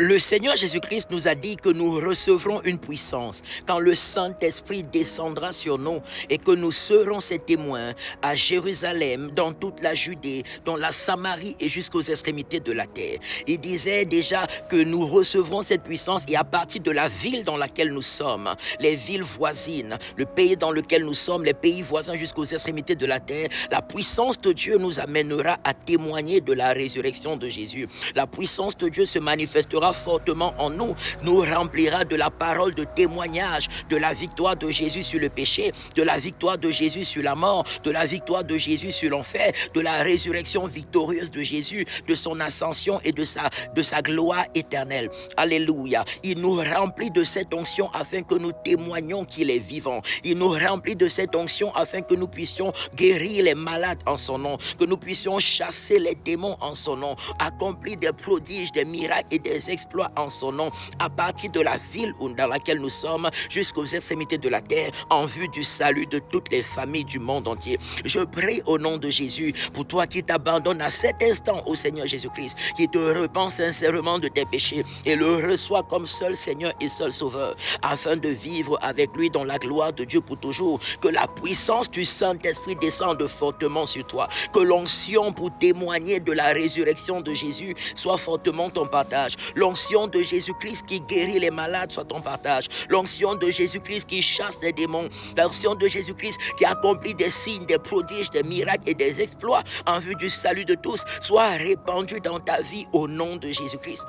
Le Seigneur Jésus-Christ nous a dit que nous recevrons une puissance quand le Saint-Esprit descendra sur nous et que nous serons ses témoins à Jérusalem, dans toute la Judée, dans la Samarie et jusqu'aux extrémités de la terre. Il disait déjà que nous recevrons cette puissance et à partir de la ville dans laquelle nous sommes, les villes voisines, le pays dans lequel nous sommes, les pays voisins jusqu'aux extrémités de la terre, la puissance de Dieu nous amènera à témoigner de la résurrection de Jésus. La puissance de Dieu se manifestera fortement en nous, nous remplira de la parole de témoignage de la victoire de Jésus sur le péché, de la victoire de Jésus sur la mort, de la victoire de Jésus sur l'enfer, de la résurrection victorieuse de Jésus, de son ascension et de sa gloire éternelle. Alléluia. Il nous remplit de cette onction afin que nous témoignions qu'il est vivant. Il nous remplit de cette onction afin que nous puissions guérir les malades en son nom, que nous puissions chasser les démons en son nom, accomplir des prodiges, des miracles et des exploits en son nom, à partir de la ville dans laquelle nous sommes jusqu'aux extrémités de la terre, en vue du salut de toutes les familles du monde entier. Je prie au nom de Jésus pour toi qui t'abandonnes à cet instant au Seigneur Jésus-Christ, qui te repens sincèrement de tes péchés et le reçois comme seul Seigneur et seul Sauveur, afin de vivre avec lui dans la gloire de Dieu pour toujours. Que la puissance du Saint-Esprit descende fortement sur toi, que l'onction pour témoigner de la résurrection de Jésus soit fortement ton partage. L'onction de Jésus-Christ qui guérit les malades soit ton partage. L'onction de Jésus-Christ qui chasse les démons. L'onction de Jésus-Christ qui accomplit des signes, des prodiges, des miracles et des exploits en vue du salut de tous soit répandue dans ta vie au nom de Jésus-Christ.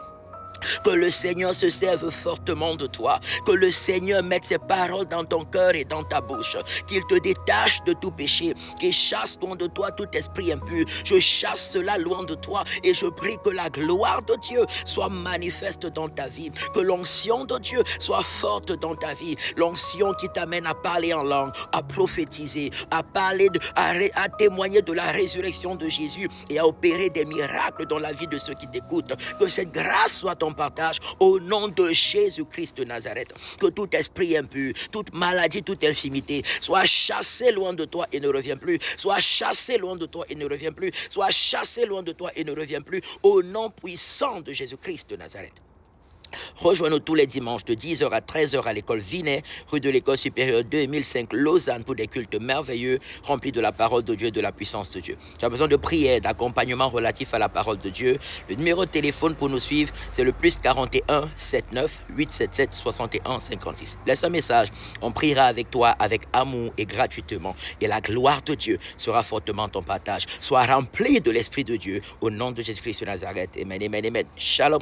Que le Seigneur se serve fortement de toi, que le Seigneur mette ses paroles dans ton cœur et dans ta bouche, qu'il te détache de tout péché, qu'il chasse loin de toi tout esprit impur. Je chasse cela loin de toi et je prie que la gloire de Dieu soit manifeste dans ta vie, que l'onction de Dieu soit forte dans ta vie, l'onction qui t'amène à parler en langue, à prophétiser, à parler, à témoigner de la résurrection de Jésus et à opérer des miracles dans la vie de ceux qui t'écoutent. Que cette grâce soit ton partage au nom de Jésus-Christ de Nazareth. Que tout esprit impur, toute maladie, toute infimité soit chassé loin de toi et ne revient plus. Soit chassé loin de toi et ne revient plus. Soit chassé loin de toi et ne revient plus. Au nom puissant de Jésus-Christ de Nazareth. Rejoins-nous tous les dimanches de 10h à 13h à l'école Vinet, rue de l'école supérieure 2005 Lausanne pour des cultes merveilleux remplis de la parole de Dieu et de la puissance de Dieu. Tu as besoin de prières, d'accompagnement relatif à la parole de Dieu. Le numéro de téléphone pour nous suivre, c'est le +41 79 877 61 56. Laisse un message, on priera avec toi avec amour et gratuitement. Et la gloire de Dieu sera fortement ton partage. Sois rempli de l'Esprit de Dieu au nom de Jésus-Christ de Nazareth. Amen, amen, amen. Shalom.